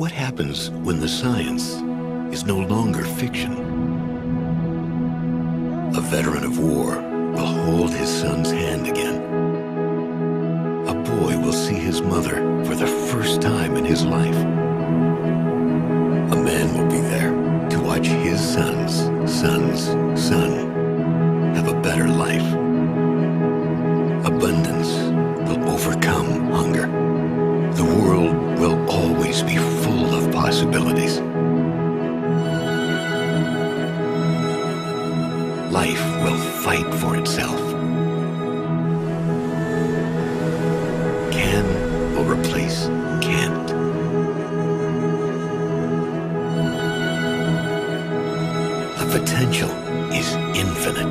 What happens when the science is no longer fiction? A veteran of war will hold his son's hand again. A boy will see his mother for the first time in his life. A man will be there to watch his son's son have a better life. Abundance will overcome hunger. The world will always be full of possibilities. Life will fight for itself. Can will replace can't. The potential is infinite.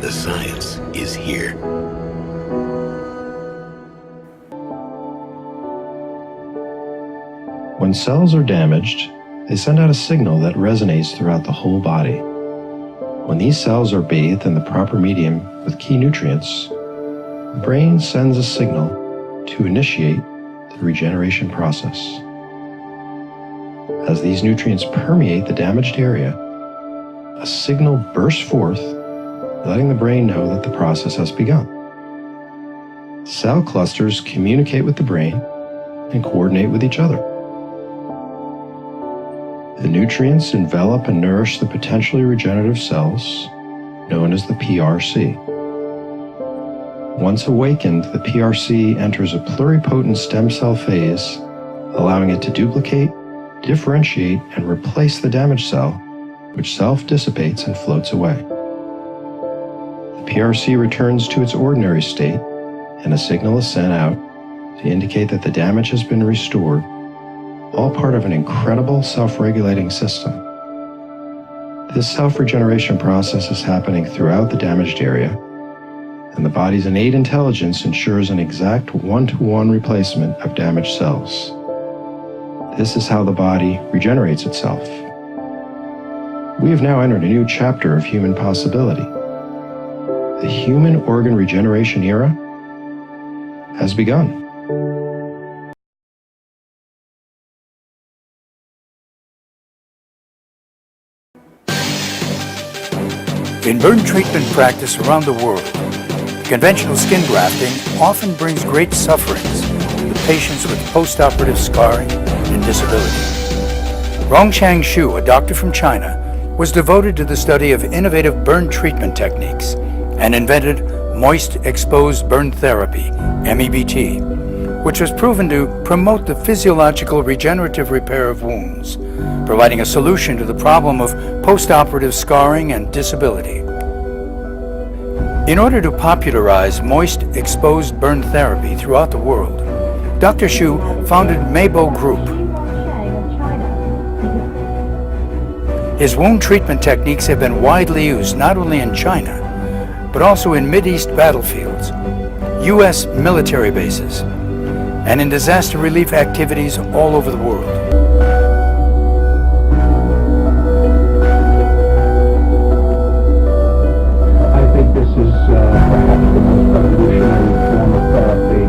The science is here. When cells are damaged, they send out a signal that resonates throughout the whole body. When these cells are bathed in the proper medium with key nutrients, the brain sends a signal to initiate the regeneration process. As these nutrients permeate the damaged area, a signal bursts forth, letting the brain know that the process has begun. Cell clusters communicate with the brain and coordinate with each other. The nutrients envelop and nourish the potentially regenerative cells, known as the PRC. Once awakened, the PRC enters a pluripotent stem cell phase, allowing it to duplicate, differentiate, and replace the damaged cell, which self-dissipates and floats away. The PRC returns to its ordinary state, and a signal is sent out to indicate that the damage has been restored, all part of an incredible self-regulating system. This self-regeneration process is happening throughout the damaged area, and the body's innate intelligence ensures an exact one-to-one replacement of damaged cells. This is how the body regenerates itself. We have now entered a new chapter of human possibility. The human organ regeneration era has begun. In burn treatment practice around the world, conventional skin grafting often brings great sufferings to the patients with post-operative scarring and disability. Rongchang Xu, a doctor from China, was devoted to the study of innovative burn treatment techniques and invented moist exposed burn therapy, MEBT, which was proven to promote the physiological regenerative repair of wounds, providing a solution to the problem of post-operative scarring and disability. In order to popularize moist exposed burn therapy throughout the world, Dr. Xu founded Meibo Group. His wound treatment techniques have been widely used not only in China, but also in Mideast battlefields, U.S. military bases, and in disaster relief activities all over the world. I think this is perhaps the most revolutionary form of therapy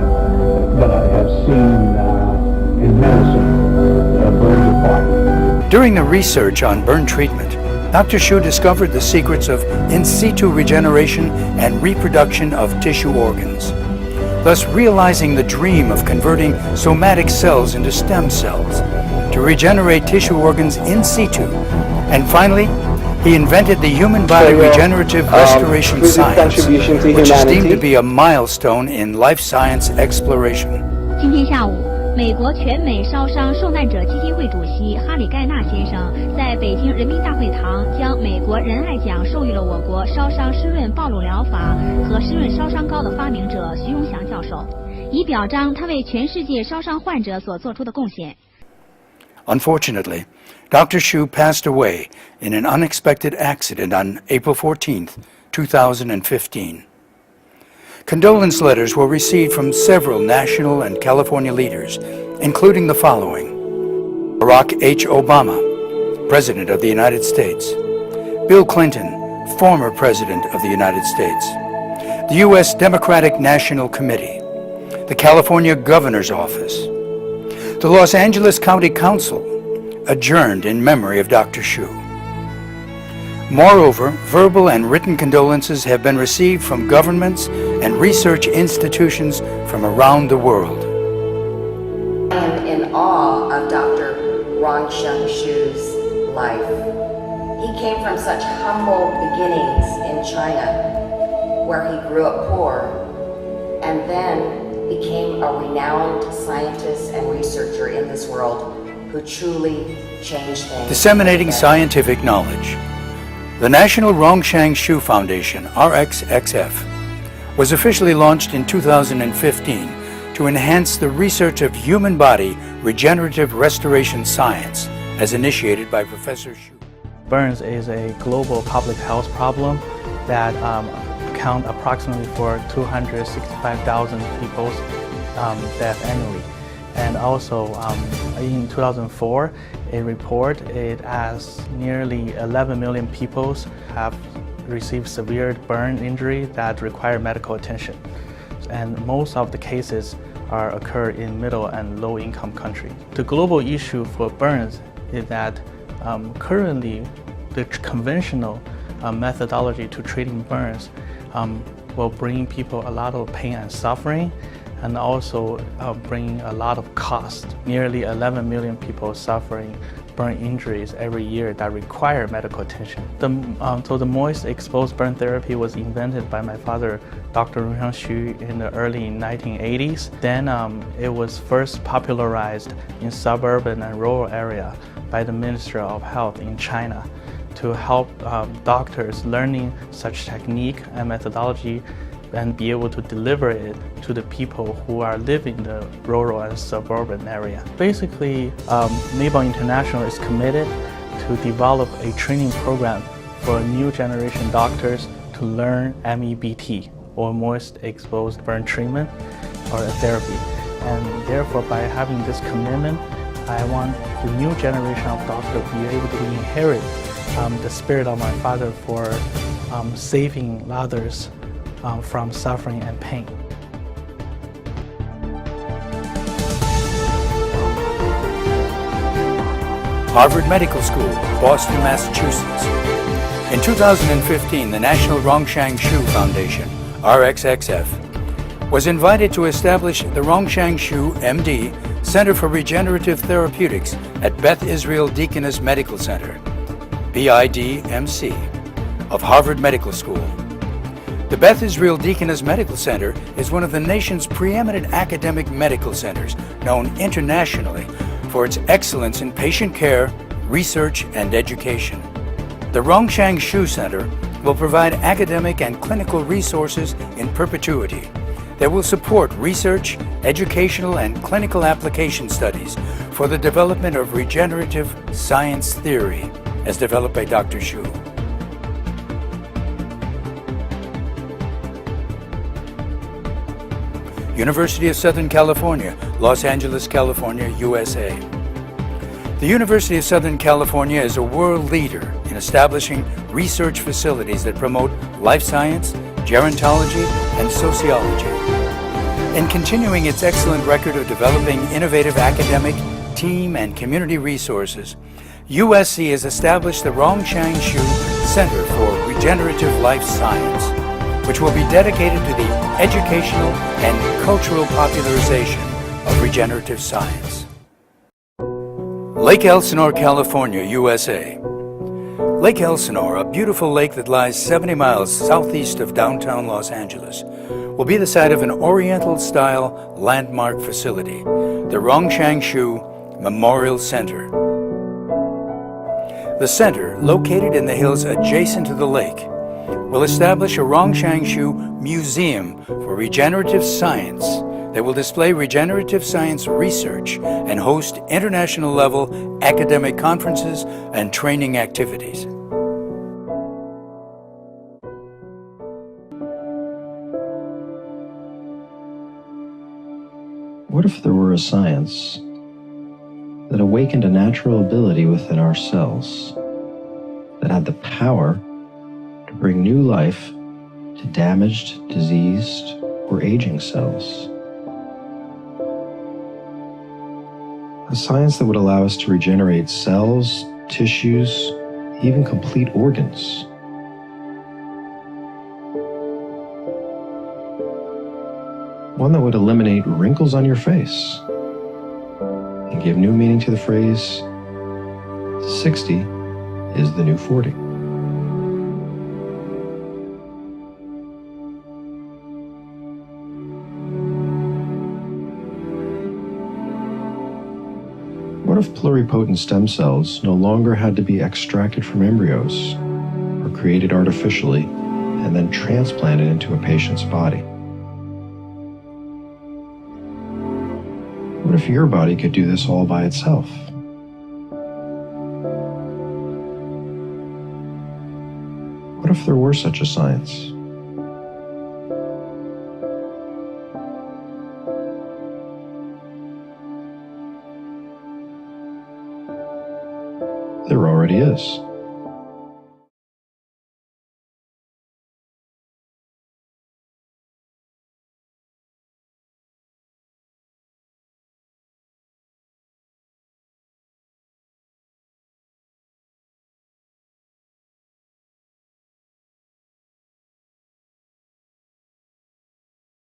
that I have seen in medicine, burns apart. During the research on burn treatment, Dr. Xu discovered the secrets of in situ regeneration and reproduction of tissue organs, thus realizing the dream of converting somatic cells into stem cells to regenerate tissue organs in situ. And finally, he invented the human body regenerative restoration science, which is deemed to be a milestone in life science exploration. 今天下午，美国全美烧伤受难者基金会主席哈里盖纳先生在北京人民大会堂将美国仁爱奖授予了我国烧伤湿润暴露疗法和湿润烧伤膏的发明者徐荣祥教授，以表彰他为全世界烧伤患者所做出的贡献。 Unfortunately, Dr. Xu passed away in an unexpected accident on April 14, 2015. Condolence letters were received from several national and California leaders, including the following: Barack H. Obama, President of the United States; Bill Clinton, former President of the United States; the U.S. Democratic National Committee; the California Governor's Office; The Los Angeles County Council adjourned in memory of Dr. Shu. Moreover, verbal and written condolences have been received from governments and research institutions from around the world. I am in awe of Dr. RXXF Shu's life. He came from such humble beginnings in China, where he grew up poor, and then became a renowned scientist and researcher in this world who truly changed things. Disseminating scientific knowledge. The National Rongshang Shu Foundation, RXXF, was officially launched in 2015 to enhance the research of human body regenerative restoration science, as initiated by Professor Shu. Burns is a global public health problem that account approximately for 265,000 people's death annually. And also in 2004, a report as nearly 11 million people have received severe burn injury that require medical attention. And most of the cases occur in middle and low income countries. The global issue for burns is that currently the conventional methodology to treating burns will bring people a lot of pain and suffering, and also bring a lot of cost. Nearly 11 million people suffering burn injuries every year that require medical attention. So the moist exposed burn therapy was invented by my father, Dr. RXXF Shu, in the early 1980s. Then it was first popularized in suburban and rural area by the Ministry of Health in China to help doctors learning such technique and methodology and be able to deliver it to the people who are living in the rural and suburban area. Basically, Maybon International is committed to develop a training program for new generation doctors to learn MEBT, or moist exposed burn treatment or therapy. And therefore, by having this commitment, I want the new generation of doctors to be able to inherit the spirit of my father for saving others from suffering and pain. Harvard Medical School, Boston, Massachusetts. In 2015, the National Rongshang Shu Foundation, RXXF, was invited to establish the Rongshang Shu MD Center for Regenerative Therapeutics at Beth Israel Deaconess Medical Center, BIDMC, of Harvard Medical School. The Beth Israel Deaconess Medical Center is one of the nation's preeminent academic medical centers, known internationally for its excellence in patient care, research, and education. The Rongshang Shu Center will provide academic and clinical resources in perpetuity that will support research, educational, and clinical application studies for the development of regenerative science theory, as developed by Dr. Shu. University of Southern California, Los Angeles, California, USA. The University of Southern California is a world leader in establishing research facilities that promote life science, gerontology, and sociology. In continuing its excellent record of developing innovative academic, team, and community resources, USC has established the Rongshang Shu Center for Regenerative Life Science, which will be dedicated to the educational and cultural popularization of regenerative science. Lake Elsinore, California, USA. Lake Elsinore, a beautiful lake that lies 70 miles southeast of downtown Los Angeles, will be the site of an Oriental-style landmark facility, the Rongshang Shu Memorial Center. The center, located in the hills adjacent to the lake, will establish a Rongshang Shu Museum for Regenerative Science that will display regenerative science research and host international-level academic conferences and training activities. What if there were a science that awakened a natural ability within our cells that had the power to bring new life to damaged, diseased, or aging cells? A science that would allow us to regenerate cells, tissues, even complete organs. One that would eliminate wrinkles on your face and give new meaning to the phrase, 60 is the new 40. What if pluripotent stem cells no longer had to be extracted from embryos or created artificially and then transplanted into a patient's body? What if your body could do this all by itself? What if there were such a science? There already is.